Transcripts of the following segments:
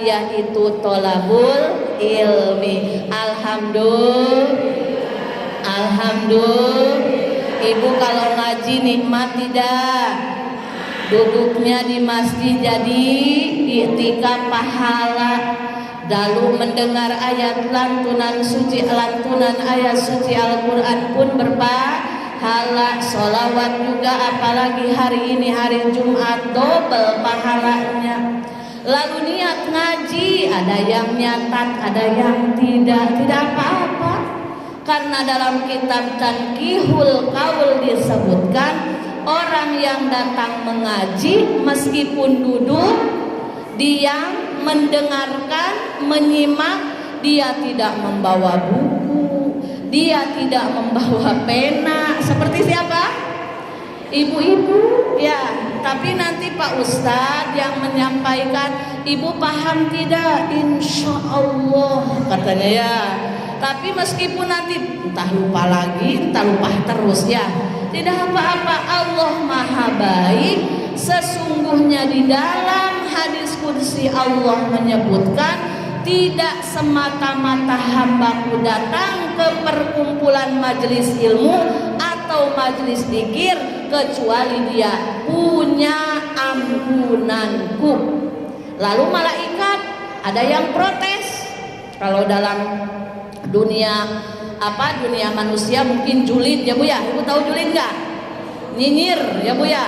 yaitu tolabul ilmi. Alhamdulillah. Ibu kalau ngaji nikmat tidak? Duduknya di masjid jadi iktikaf pahala. Lalu mendengar ayat lantunan ayat suci Al-Quran pun berpahala. Sholawat juga, apalagi hari ini hari Jumat, double pahalanya. Lalu niat ngaji, ada yang nyatat, ada yang tidak apa-apa. Karena dalam kitab Tanqihul Qaul disebutkan orang yang datang mengaji meskipun duduk, diam, mendengarkan, menyimak, dia tidak membawa buku, dia tidak membawa pena. Seperti siapa? Ibu-ibu ya, tapi nanti Pak Ustadz yang menyampaikan, ibu paham tidak? Insya Allah katanya ya. Tapi meskipun nanti entah lupa lagi, entah lupa terus ya, tidak apa-apa. Allah Maha Baik. Sesungguhnya di dalam hadis qudsi Allah menyebutkan, tidak semata-mata hambaku datang ke perkumpulan majelis ilmu atau majelis zikir kecuali dia punya ampunanku. Lalu malaikat ada yang protes. Kalau dalam dunia manusia mungkin julid ya Bu ya. Ibu tahu julid nggak? Nyinyir ya Bu ya.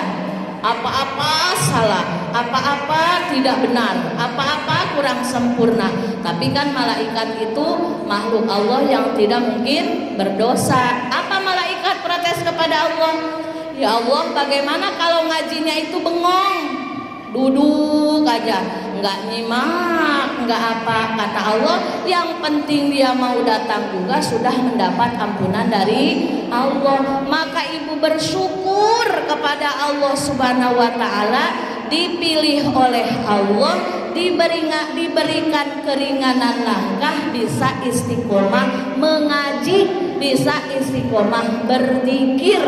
Apa-apa salah, apa-apa tidak benar, apa-apa kurang sempurna. Tapi kan malaikat itu makhluk Allah yang tidak mungkin berdosa. Apa malaikat protes kepada Allah? Ya Allah, bagaimana kalau ngajinya itu bengong, duduk aja, nggak nyimak, nggak apa. Kata Allah, yang penting dia mau datang juga sudah mendapat ampunan dari Allah. Maka ibu bersyukur kepada Allah Subhanahu wa Ta'ala, dipilih oleh Allah, diberikan keringanan langkah, bisa istiqomah mengaji, bisa istiqomah berzikir.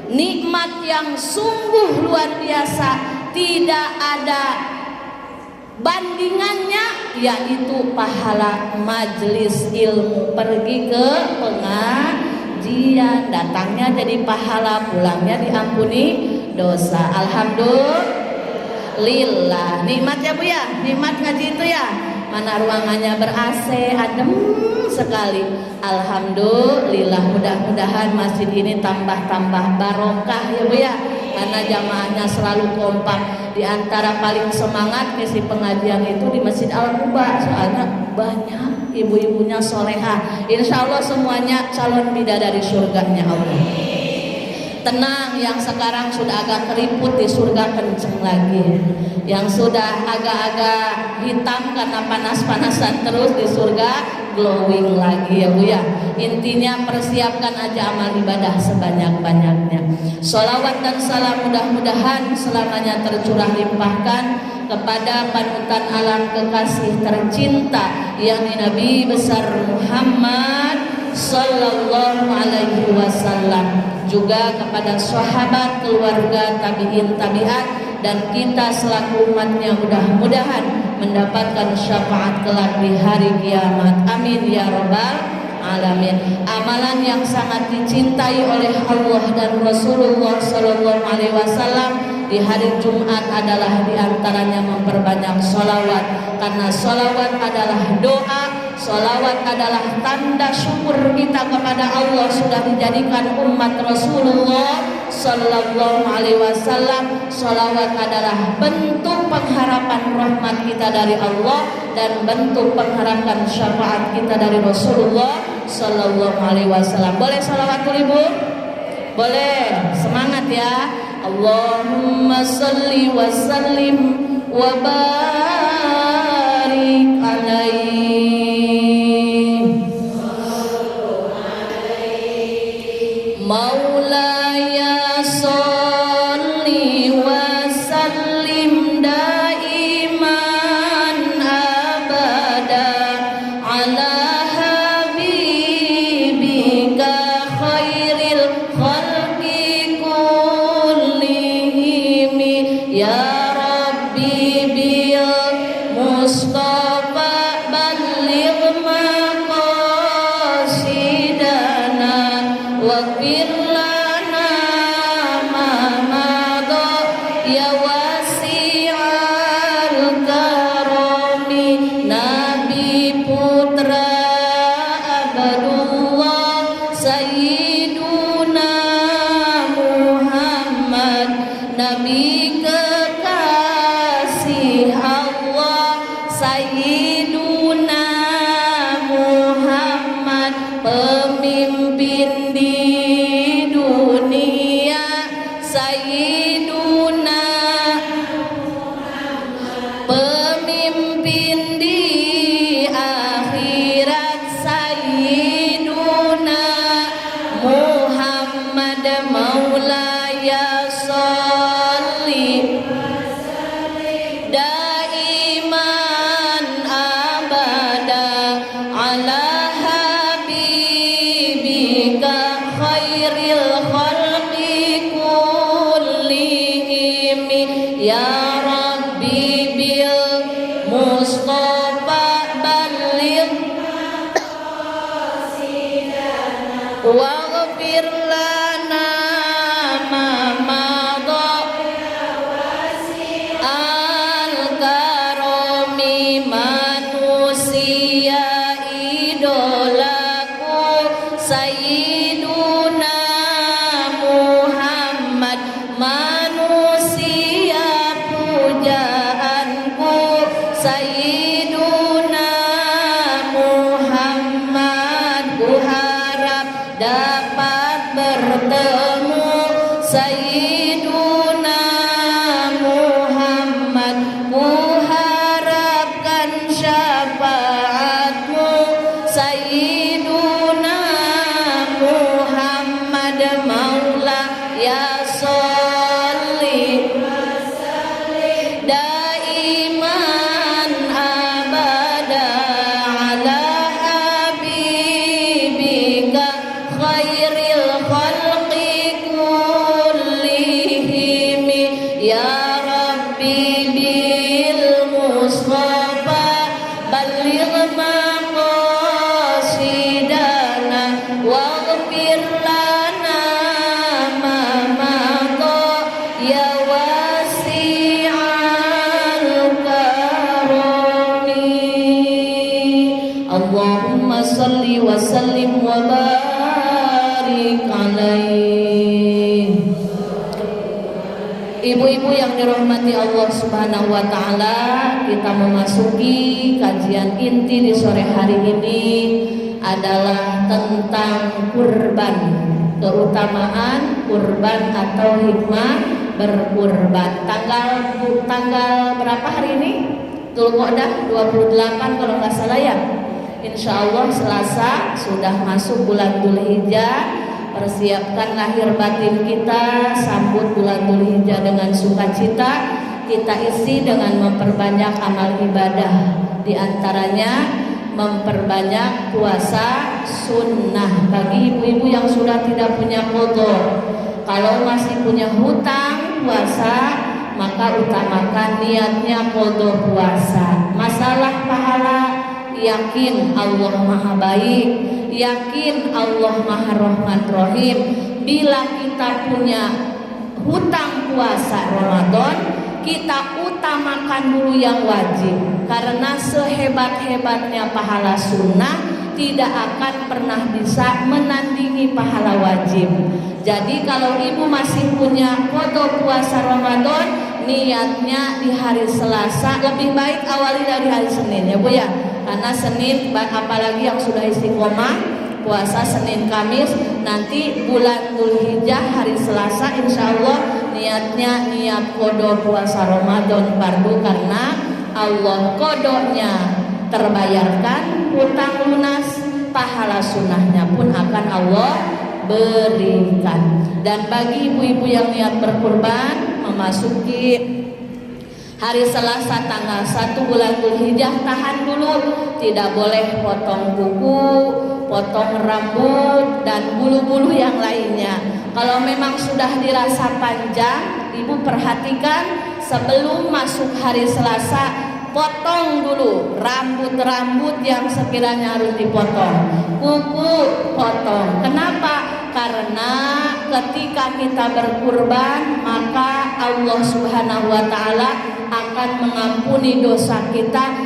Nikmat yang sungguh luar biasa, tidak ada bandingannya, yaitu pahala majelis ilmu. Pergi ke pengajian, datangnya jadi pahala, pulangnya diampuni dosa. Alhamdulillah. Nikmat ya Bu ya, nikmat ngaji itu ya. Mana ruangannya ber-AC, adem sekali. Alhamdulillah. Mudah-mudahan masjid ini tambah-tambah barokah ya Bu ya. Karena jamaahnya selalu kompak. Di antara paling semangat ngisi pengajian itu di Masjid Al-Quba, soalnya banyak ibu-ibunya solehah. Insya Allah semuanya calon bidadari surganya Allah. Tenang, yang sekarang sudah agak keriput di surga kenceng lagi. Yang sudah agak-agak hitam karena panas-panasan terus di surga glowing lagi ya Bu ya. Intinya persiapkan aja amal ibadah sebanyak-banyaknya. Sholawat dan salam mudah-mudahan selamanya tercurah limpahkan kepada panutan alam kekasih tercinta, yakni Nabi besar Muhammad sallallahu alaihi wasallam, juga kepada sahabat, keluarga, tabi'in, tabi'at, dan kita selaku umatnya mudah-mudahan mendapatkan syafaat kelak di hari kiamat. Amin ya rabbal alamin. Amalan yang sangat dicintai oleh Allah dan Rasulullah sallallahu alaihi wasallam di hari Jumat adalah diantaranya memperbanyak sholawat, karena sholawat adalah doa, sholawat adalah tanda syukur kita kepada Allah sudah dijadikan umat Rasulullah sallallahu alaihi wasallam. Sholawat adalah bentuk pengharapan rahmat kita dari Allah dan bentuk pengharapan syafaat kita dari Rasulullah sallallahu alaihi wasallam. Boleh sholawat Ibu? Boleh. Semangat ya. Allahumma salli wa sallim wa barik alaihi Maulaya salli wa sallim daiman abada ala habibika khairil khalqi kullihim ya Rabbi bil Mustafa balligh maqasidana waghfir lana ma madha ya wasi'al karami. Nabi putra Abdullah Sayyiduna Muhammad, Nabi kekasih Allah Sayyiduna Muhammad, pemimpin di dunia Sayyiduna, pemimpin di akhirat Sayyiduna Muhammad. Maulaya sholli daiman abada ala habibika khairil khalqi kullihim. Ya Rabbi bil Mustafa balligh waghfir lana ma madha al-karami. Manusia idolaku Sayyiduna Muhammad, manusia pujaanku Sayyiduna Muhammad. Ku harap dapat bertemu Sayyiduna Muhammad, ku harapkan syafaatmu Sayyiduna Muhammad. Maula ya sholli daiman abada ala habibika khairil khalqi kullihim. Ya Rabbi bil Mustafa balligh maqasidana waghfir lana ma madha ya wasi'al karami. Allahumma salli wa sallim wa barik alaih. Ibu-ibu yang dirahmati Allah Subhanahu wa taala, kita memasuki kajian inti di sore hari ini adalah tentang kurban, keutamaan kurban atau hikmah berkurban. Tanggal berapa hari ini? Dzulqa'dah 28 kalau nggak salah ya. Insya Allah Selasa sudah masuk bulan Dzulhijjah. Persiapkan lahir batin kita, sambut bulan Dzulhijjah dengan sukacita. Kita isi dengan memperbanyak amal ibadah, di antaranya memperbanyak puasa sunnah bagi ibu-ibu yang sudah tidak punya qadha. Kalau masih punya hutang puasa, maka utamakan niatnya qadha puasa. Masalah pahala, yakin Allah Maha Baik, yakin Allah Maha Rahman Rahim. Bila kita punya hutang puasa Ramadan, kita utamakan dulu yang wajib, karena sehebat-hebatnya pahala sunnah tidak akan pernah bisa menandingi pahala wajib. Jadi kalau ibu masih punya qadha puasa Ramadan, niatnya di hari Selasa, lebih baik awali dari hari Senin ya Bu ya, karena Senin apalagi yang sudah istiqomah puasa Senin Kamis, nanti bulan Dzulhijjah hari Selasa insya Allah niatnya niat qadha puasa Ramadan fardu, karena Allah qadanya terbayarkan, hutang lunas, pahala sunnahnya pun akan Allah berikan. Dan bagi ibu-ibu yang niat berkurban memasuki hari Selasa tanggal 1 bulan Dzulhijjah, tahan dulu, tidak boleh potong kuku, potong rambut dan bulu-bulu yang lainnya. Kalau memang sudah dirasa panjang, ibu perhatikan sebelum masuk hari Selasa potong dulu rambut-rambut yang sekiranya harus dipotong, kuku potong. Kenapa? Karena ketika kita berkurban, maka Allah Subhanahu wa Ta'ala akan mengampuni dosa kita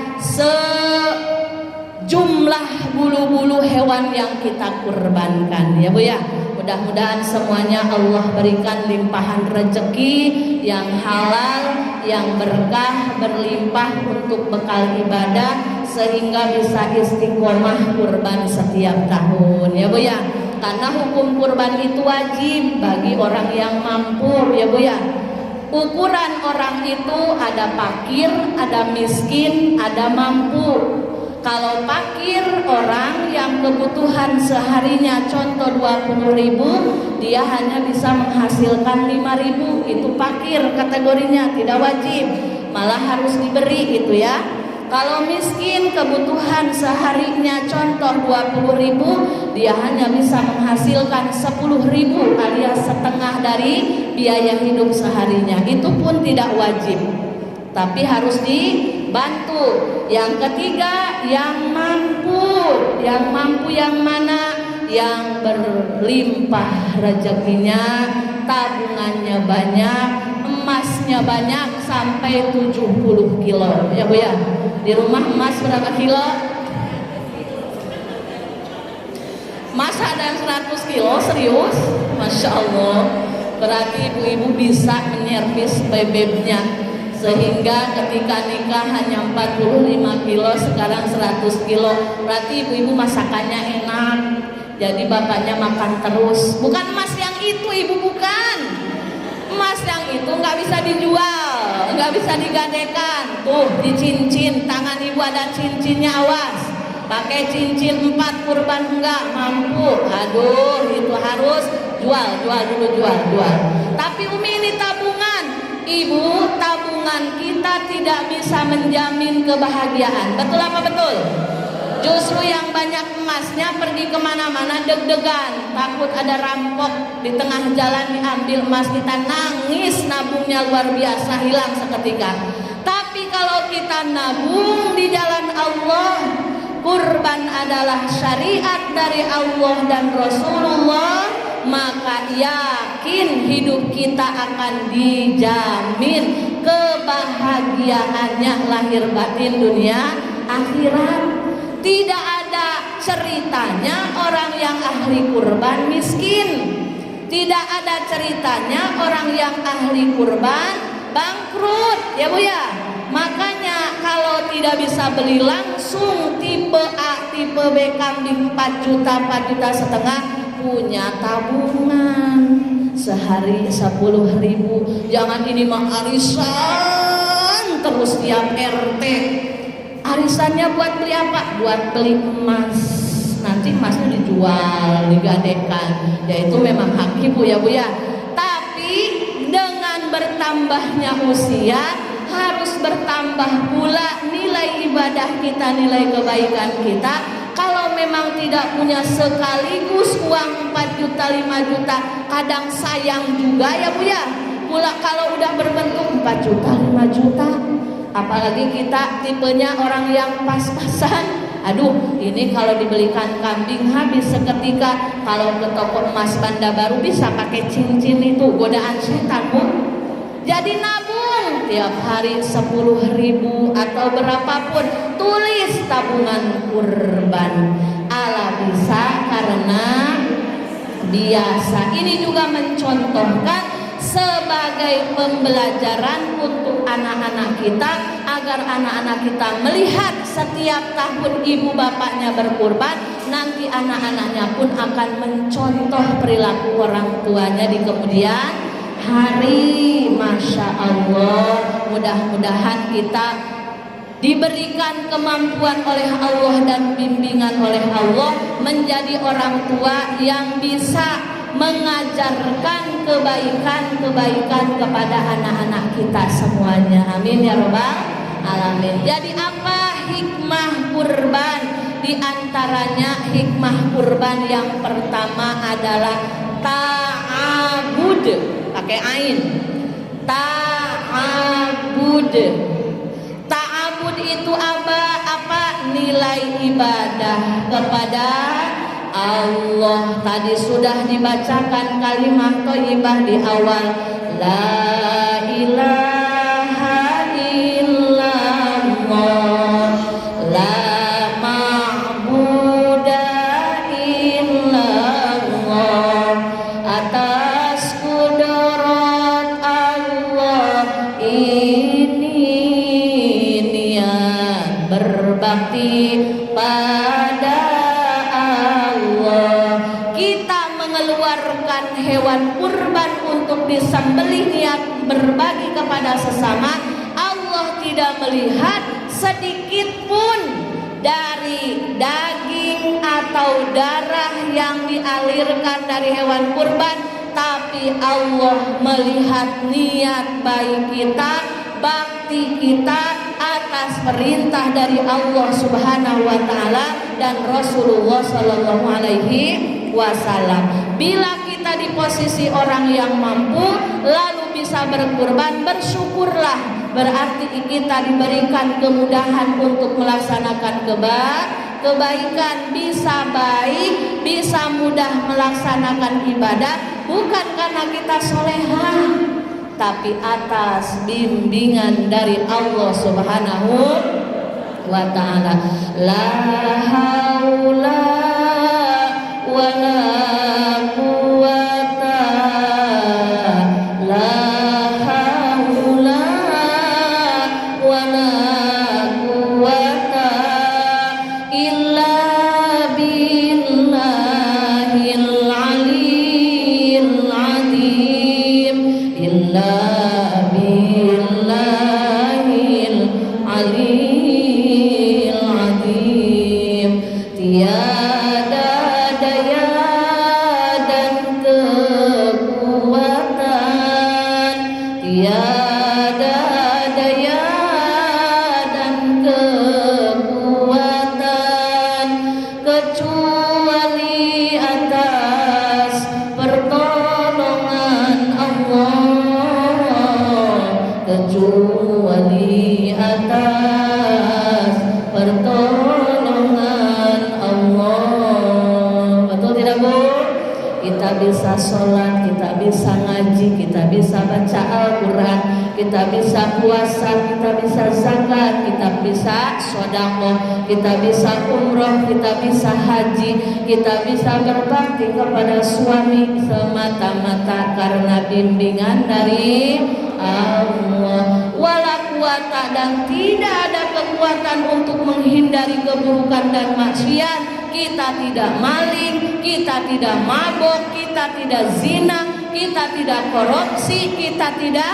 sejumlah bulu-bulu hewan yang kita kurbankan, ya Bu ya. Mudah-mudahan semuanya Allah berikan limpahan rezeki yang halal, yang berkah, berlimpah untuk bekal ibadah, sehingga bisa istiqomah kurban setiap tahun, ya Bu ya. Karena hukum kurban itu wajib bagi orang yang mampu, ya Bu ya. Ukuran orang itu ada fakir, ada miskin, ada mampu. Kalau fakir, orang yang kebutuhan seharinya contoh 20.000, dia hanya bisa menghasilkan 5.000, itu fakir kategorinya, tidak wajib, malah harus diberi itu ya. Kalau miskin, kebutuhan seharinya contoh 20.000, dia hanya bisa menghasilkan 10.000 alias setengah dari biaya hidup seharinya, itu pun tidak wajib, tapi harus dibantu. Yang ketiga, yang mampu. Yang mampu yang mana? Yang berlimpah rezekinya, tabungannya banyak, emasnya banyak sampai 70 kilo, ya Bu ya. Di rumah emas berapa kilo? Emas ada yang 100 kilo, serius? Masya Allah. Berarti ibu-ibu bisa menyervis bebeknya, sehingga ketika nikah hanya 45 kilo, sekarang 100 kilo. Berarti ibu-ibu masakannya enak, jadi bapaknya makan terus. Bukan emas yang itu ibu, bukan. Emas yang itu nggak bisa dijual, nggak bisa digadekan. Tuh di cincin, tangan ibu ada cincinnya, awas. Pakai cincin 4 kurban enggak mampu. Aduh, itu harus jual dulu. Tapi Umi, ini tabungan. Ibu, tabungan kita tidak bisa menjamin kebahagiaan. Betul apa betul? Justru yang banyak emasnya pergi kemana-mana deg-degan, takut ada rampok di tengah jalan diambil emas kita, nangis, nabungnya luar biasa, hilang seketika. Tapi kalau kita nabung di jalan Allah, kurban adalah syariat dari Allah dan Rasulullah, maka yakin hidup kita akan dijamin kebahagiaannya lahir batin dunia akhirat. Tidak ada ceritanya orang yang ahli kurban miskin. Tidak ada ceritanya orang yang ahli kurban bangkrut, ya Bu ya. Makanya kalau tidak bisa beli langsung tipe A, tipe B kambing 4 juta, 4 juta setengah, punya tabungan sehari 10.000. Jangan ini mah arisan terus tiap RT. Arisannya buat beli apa? Buat beli emas. Nanti emasnya dijual, digadekan. Ya itu memang hak ibu, ya Bu ya. Tapi dengan bertambahnya usia, harus bertambah pula nilai ibadah kita, nilai kebaikan kita. Kalau memang tidak punya sekaligus uang 4 juta, 5 juta, kadang sayang juga, ya Bu ya. Pula kalau udah berbentuk 4 juta, 5 juta, apalagi kita tipenya orang yang pas-pasan. Aduh, ini kalau dibelikan kambing habis seketika. Kalau ke toko emas Banda Baru bisa pakai cincin, itu godaan setan Bu. Jadi nabung tiap hari 10.000 atau berapapun, tulis tabungan kurban. Ala bisa karena biasa. Ini juga mencontohkan sebagai pembelajaran untuk anak-anak kita, agar anak-anak kita melihat setiap tahun ibu bapaknya berkurban, nanti anak-anaknya pun akan mencontoh perilaku orang tuanya di kemudian hari. Masya Allah, mudah-mudahan kita diberikan kemampuan oleh Allah dan bimbingan oleh Allah menjadi orang tua yang bisa mengajarkan kebaikan-kebaikan kepada anak-anak kita semuanya. Amin ya Rabbal Alamin. Jadi apa hikmah kurban? Di antaranya hikmah kurban yang pertama adalah ta'abud, pakai ain. Ta'abud. Ta'abud itu apa nilai ibadah kepada Allah. Tadi sudah dibacakan kalimat thayyibah di awal, la ilaha illallah, la ma'buda illallah. Atas kudrat Allah ini niat berbakti pada Allah. Kita mengeluarkan hewan kurban untuk disembelih niat berbagi kepada sesama. Allah tidak melihat sedikit pun dari daging atau darah yang dialirkan dari hewan kurban, tapi Allah melihat niat baik kita, bakti kita atas perintah dari Allah Subhanahu wa taala dan Rasulullah sallallahu alaihi wasallam. Bila kita di posisi orang yang mampu lalu bisa berkurban, bersyukurlah, berarti kita diberikan kemudahan untuk melaksanakan kebaikan, bisa baik, bisa mudah melaksanakan ibadah, bukan karena kita solehah, tapi atas bimbingan dari Allah Subhanahu wa ta'ala. La haula wa la quwata, la haula wa la quwata illa billahil aliyyil azim, illa billahil aliyyil azim. Tiada daya dan kekuatan, tiada daya dan kekuatan kecuali atas pertolongan Allah, kecuali atas pertolongan Allah. Betul tidak Bu? Kita bisa sholat, kita bisa ngaji, kita bisa baca Al-Quran, kita bisa puasa, kita bisa zakat, kita bisa sedekah, kita bisa umroh, kita bisa haji, kita bisa berbakti kepada suami semata-mata karena bimbingan dari Allah. Wala quwata, dan tidak ada kekuatan untuk menghindari keburukan dan maksiat. Kita tidak maling, kita tidak mabuk, kita tidak zina, kita tidak korupsi, kita tidak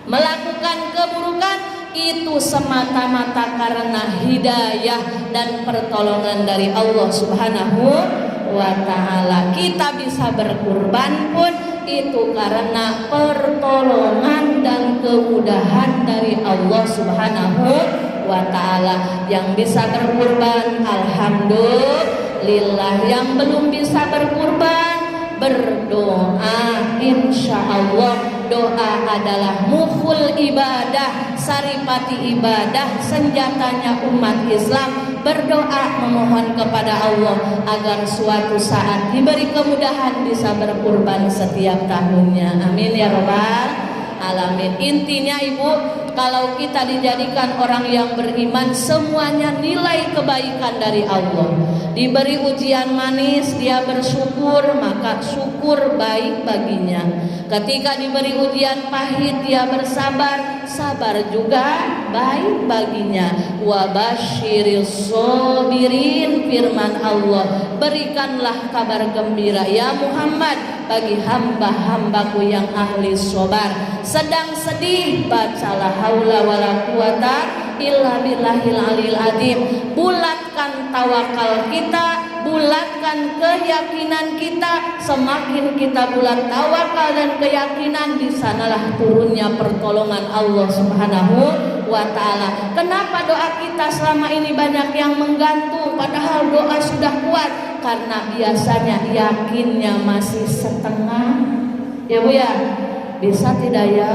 melakukan keburukan. Itu semata-mata karena hidayah dan pertolongan dari Allah Subhanahu wa ta'ala. Kita bisa berkurban pun itu karena pertolongan dan kemudahan dari Allah Subhanahu wa ta'ala. Yang bisa berkurban alhamdulillah, yang belum bisa berkurban berdoa. Insya Allah doa adalah mukhul ibadah, saripati ibadah, senjatanya umat Islam. Berdoa memohon kepada Allah agar suatu saat diberi kemudahan bisa berkurban setiap tahunnya. Amin ya rabbal alamin. Intinya Ibu, kalau kita dijadikan orang yang beriman, semuanya nilai kebaikan dari Allah. Diberi ujian manis, dia bersyukur, maka syukur baik baginya. Ketika diberi ujian pahit, dia bersabar, sabar juga baik baginya. Wa basyiris sabirin, firman Allah, berikanlah kabar gembira ya Muhammad bagi hamba-hambaku yang ahli sabar. Sedang sedih, bacalah haula wala quwata illa billahil aliyil azim. Bulatkan tawakal kita, bulatkan keyakinan kita. Semakin kita bulat tawakal dan keyakinan, di sanalah turunnya pertolongan Allah Subhanahu wa ta'ala. Kenapa doa kita selama ini banyak yang menggantung padahal doa sudah kuat? Karena biasanya yakinnya masih setengah. Ya Bu ya, bisa tidak ya?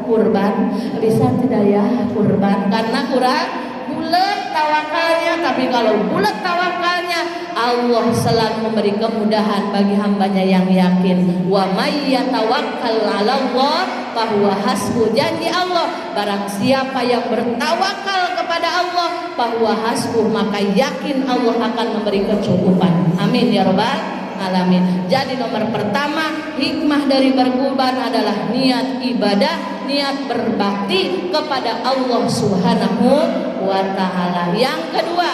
kurban? Bisa tidak ya kurban? Karena kurang bulat tawakalnya. Tapi kalau bulat tawakalnya, Allah selalu memberi kemudahan bagi hambanya yang yakin. Wa may yatawakkal 'alallah fahuwa hasbuh. Janji Allah, barang siapa yang bertawakal kepada Allah, fahuwa hasbuh, maka yakin Allah akan memberi kecukupan. Amin ya rabbal alamin. Jadi nomor pertama, hikmah dari berkurban adalah niat ibadah, niat berbakti kepada Allah Subhanahu wa taala. Yang kedua,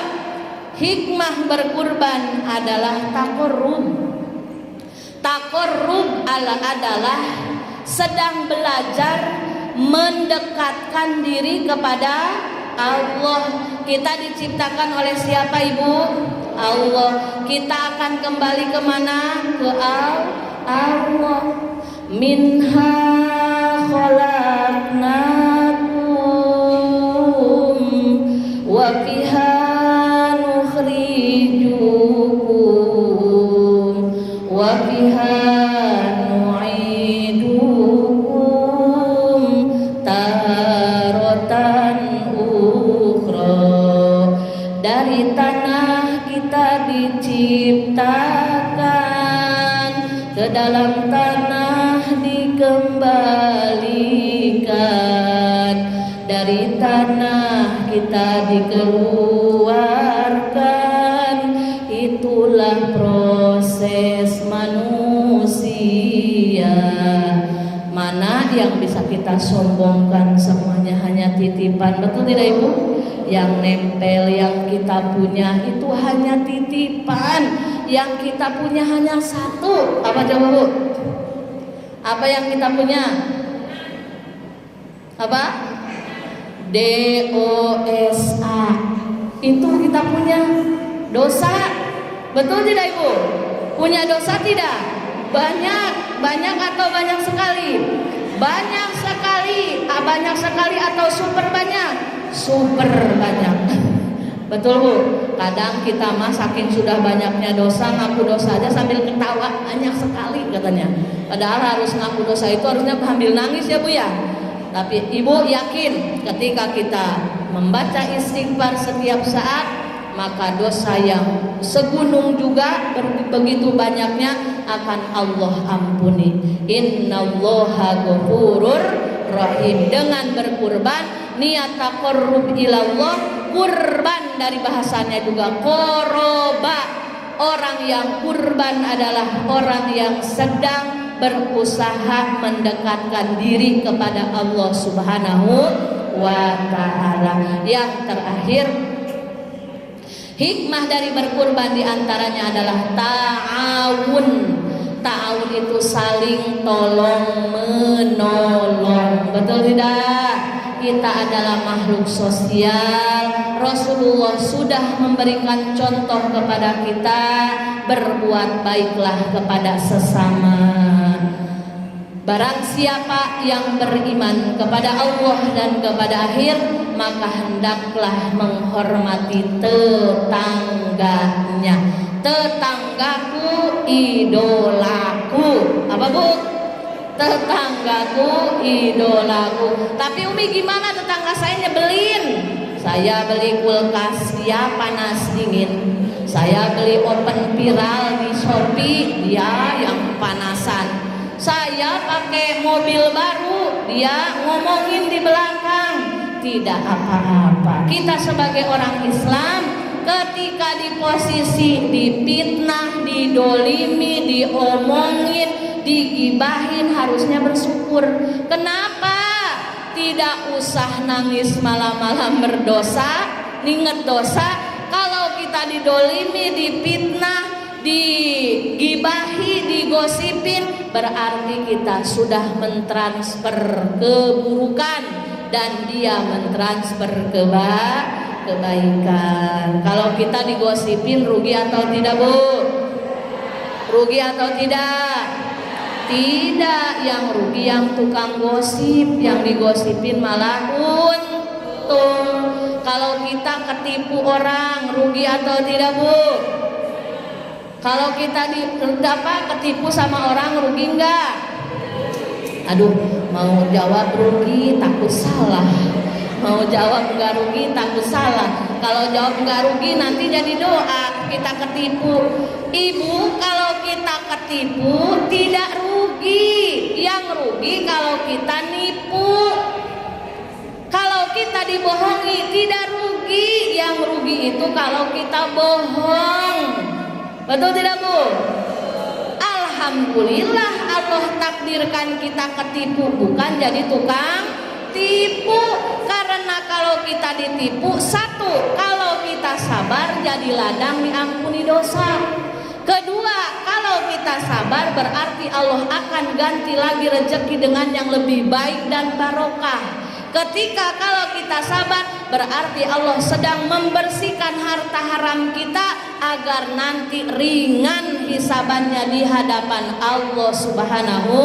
hikmah berkurban adalah taqarrub. Taqarrub adalah sedang belajar mendekatkan diri kepada Allah. Kita diciptakan oleh siapa Ibu? Allah. Kita akan kembali kemana? Ke Allah. Minha khalaqnakum wa fiha nukhrijukum wa fiha nu'idukum taratan ukhra. Dari tanah kita diciptakan, ke dalam tanah dikembalikan, dari tanah kita dikeluarkan. Itulah proses manusia. Mana yang bisa kita sombongkan? Semuanya hanya titipan, betul tidak Ibu? Yang nempel, yang kita punya itu hanya titipan. Yang kita punya hanya satu. Apa coba Bu? Apa yang kita punya? Apa? DOSA. Itu kita punya dosa. Betul tidak Ibu? Punya dosa tidak? Banyak. Banyak atau banyak sekali? Banyak sekali. Banyak sekali atau super banyak? Super banyak. Betul Bu? Kadang kita mah saking sudah banyaknya dosa, ngaku dosa aja sambil ketawa, banyak sekali katanya. Padahal harus ngaku dosa itu harusnya sambil nangis ya Bu ya. Tapi Ibu yakin ketika kita membaca istighfar setiap saat, maka dosa yang segunung juga begitu banyaknya akan Allah ampuni. Innallaha ghafurur rahim. Dengan berkurban, niat taqarrub ilallah, kurban dari bahasanya juga qoroba. Orang yang kurban adalah orang yang sedang berusaha mendekatkan diri kepada Allah Subhanahu wa taala. Yang terakhir, hikmah dari berkurban diantaranya adalah ta'awun. Ta'awun itu saling tolong menolong. Betul tidak? Kita adalah makhluk sosial. Rasulullah sudah memberikan contoh kepada kita, berbuat baiklah kepada sesama. Barang siapa yang beriman kepada Allah dan kepada akhir, maka hendaklah menghormati tetangganya. Tetanggaku idolaku. Apa Bu? Tetanggaku idolaku. Tapi Umi gimana, tetangga saya nyebelin? Saya beli kulkas, dia panas dingin. Saya beli open viral di Shopee, dia yang panasan. Saya pakai mobil baru, dia ngomongin di belakang. Tidak apa-apa. Kita sebagai orang Islam, ketika di posisi dipitnah, didolimi, diomongin, digibahin, harusnya bersyukur. Kenapa? Tidak usah nangis malam-malam berdosa, ingat dosa. Kalau kita didolimi, dipitnah, digibahi, digosipin, berarti kita sudah mentransfer keburukan dan dia mentransfer kebaikan. Kalau kita digosipin, rugi atau tidak Bu? Rugi atau tidak? Tidak, yang rugi yang tukang gosip, yang digosipin malah untung. Kalau kita ketipu orang, rugi atau tidak Bu? Kalau kita ketipu sama orang, rugi enggak? Aduh, Mau jawab rugi takut salah, mau jawab nggak rugi takut salah. Kalau jawab nggak rugi nanti jadi doa kita ketipu. Ibu, kalau kita ketipu tidak rugi, yang rugi kalau kita nipu. Kalau kita dibohongi tidak rugi, yang rugi itu kalau kita bohong. Betul tidak Bu? Alhamdulillah Allah takdirkan kita ketipu, bukan jadi tukang tipu. Karena kalau kita ditipu, satu, kalau kita sabar jadi ladang diampuni dosa. Kedua, kalau kita sabar berarti Allah akan ganti lagi rezeki dengan yang lebih baik dan barokah. Ketika kalau kita sabar berarti Allah sedang membersihkan harta haram kita agar nanti ringan hisabannya di hadapan Allah Subhanahu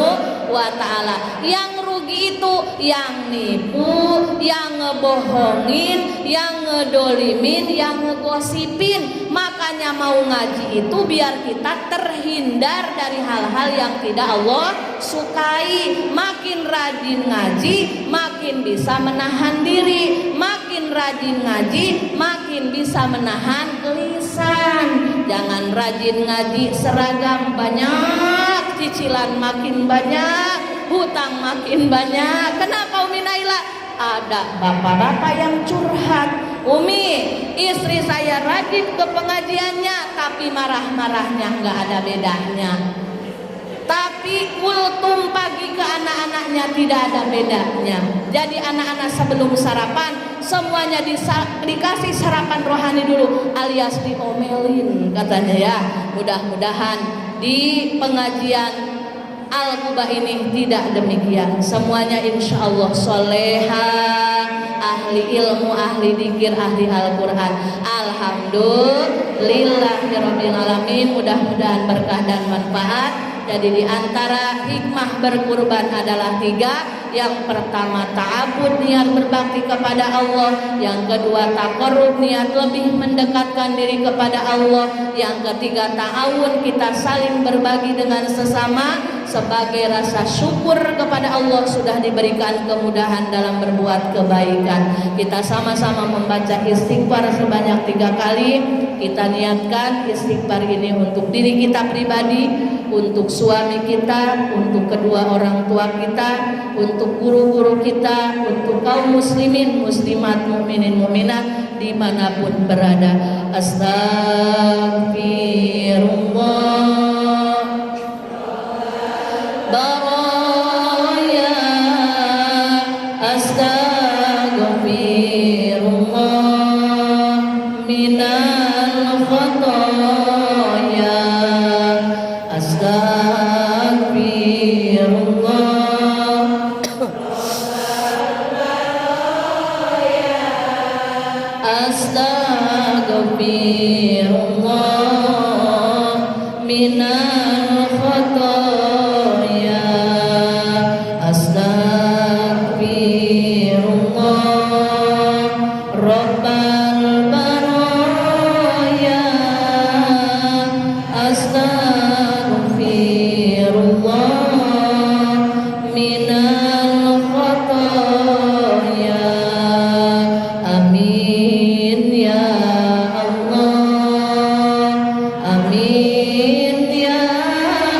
wa ta'ala. Yang rugi itu yang nipu, yang ngebohongin, yang ngedolimin, yang ngegosipin. Makanya mau ngaji itu biar kita terhindar dari hal-hal yang tidak Allah sukai. Makin rajin ngaji makin bisa menahan diri, makin rajin ngaji makin bisa menahan lisan. Jangan rajin ngaji seragam banyak, cicilan makin banyak, hutang makin banyak. Kenapa Umi Naila? Ada bapak-bapak yang curhat, Umi, istri saya rajin ke pengajiannya tapi marah-marahnya nggak ada bedanya. Tapi kultum pagi ke anak-anaknya tidak ada bedanya. Jadi anak-anak sebelum sarapan semuanya dikasih sarapan rohani dulu, alias diomelin katanya ya. Mudah-mudahan di pengajian Al-Qubah ini tidak demikian. Semuanya insya Allah soleha, ahli ilmu, ahli dzikir, ahli Al-Quran. Alhamdulillahirabbil alamin. Mudah-mudahan berkah dan manfaat. Jadi di antara hikmah berkurban adalah 3. Yang pertama ta'abud, niat berbakti kepada Allah. Yang kedua taqarrub, niat lebih mendekatkan diri kepada Allah. Yang ketiga ta'awun, kita saling berbagi dengan sesama sebagai rasa syukur kepada Allah sudah diberikan kemudahan dalam berbuat kebaikan. Kita sama-sama membaca istighfar sebanyak 3 kali. Kita niatkan istighfar ini untuk diri kita pribadi, untuk suami kita, untuk kedua orang tua kita, untuk guru-guru kita, untuk kaum muslimin, muslimat, mukminin, mukminat dimanapun berada. Astagfirullah baraya, astagfirullah minal khataya, astagfirullah astagfirullah minal khataya, astagfirullah rabbal baraya, astagfirullah minal khataya. Amin ya Allah, amin ya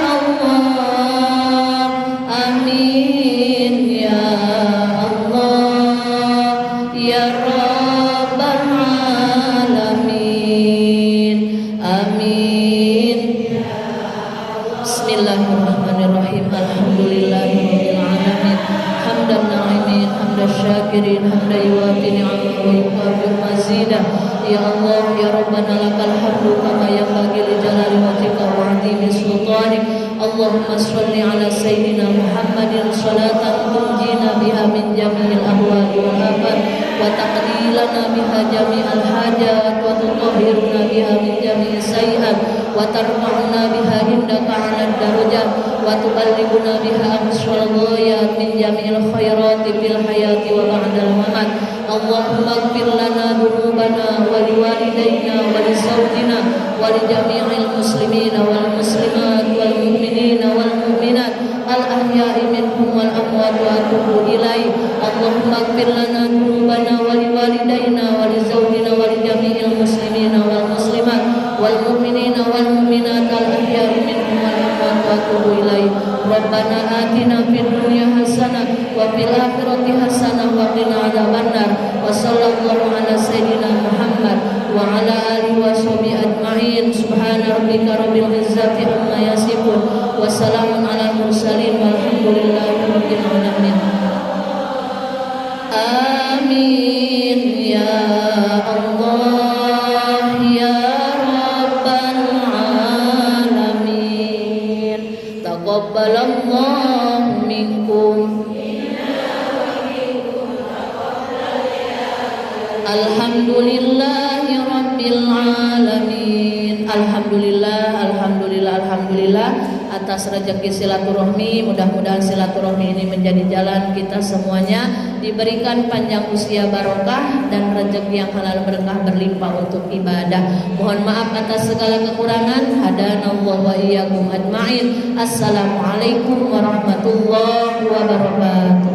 Allah, amin ya Allah, ya Rabbal alamin, amin. Bismillahirrahmanirrahim. Alhamdulillahirabbil alamin. Hamdan na'imin, hamdan syakirin, hamdan yuwafi ni'amahu wa yukafi mazidah. Ya Allah, ya Rabbana lakal hamdu kama yanbaghi li jalali wajhika wa 'azimi sultanik. Allahumma shalli ala sayyidina Muhammadin salatan tunjina biha min jami'il ahwali wal afat wa taqdilana biha jami'al hajat wa tutahhiruna biha min jami'is sayyi'at wa tarfa'una biha indaka 'alad darajat wa tuballighuna biha aqsal ghayat min jami'il khairati fil hayati wa ba'dal mamat. Allahumma ighfir lana dhunubana wa liwalidayna wa li zawjina wa li jami'il muslimina wal muslimat wal mu'minina wal mu'minat al ahya'i minhum wal amwat wa atubu ilaik. Allahumma ighfir lana dzunubana wa liwalidayna wa lizawjina wa lijami'il muslimina wal muslimat wal mu'minina wal mu'minat al ahya'i minhum wal amwat wa atubu ilaik. Rabbana atina fid dunya hasanah wa fil akhirati hasanah wa qina adzabannar. Wa sallallahu ala sayyidina Muhammad wa ala alihi wa sahbihi ajma'in. Subhana rabbika rabbil izzati amma yasifun wa salamun alal mursalin walhamdulillahi rabbil alamin. Amin ya Allah ya rabbal alamin. Taqabbalallahu minkum. Alhamdulillahi rabbil alamin. Alhamdulillah atas rezeki silaturahmi. Mudah-mudahan silaturahmi ini menjadi jalan kita semuanya diberikan panjang usia barokah dan rezeki yang halal berkah berlimpah untuk ibadah. Mohon maaf atas segala kekurangan. Hadanallahu wa iyyakum ajmain. Assalamualaikum warahmatullahi wabarakatuh.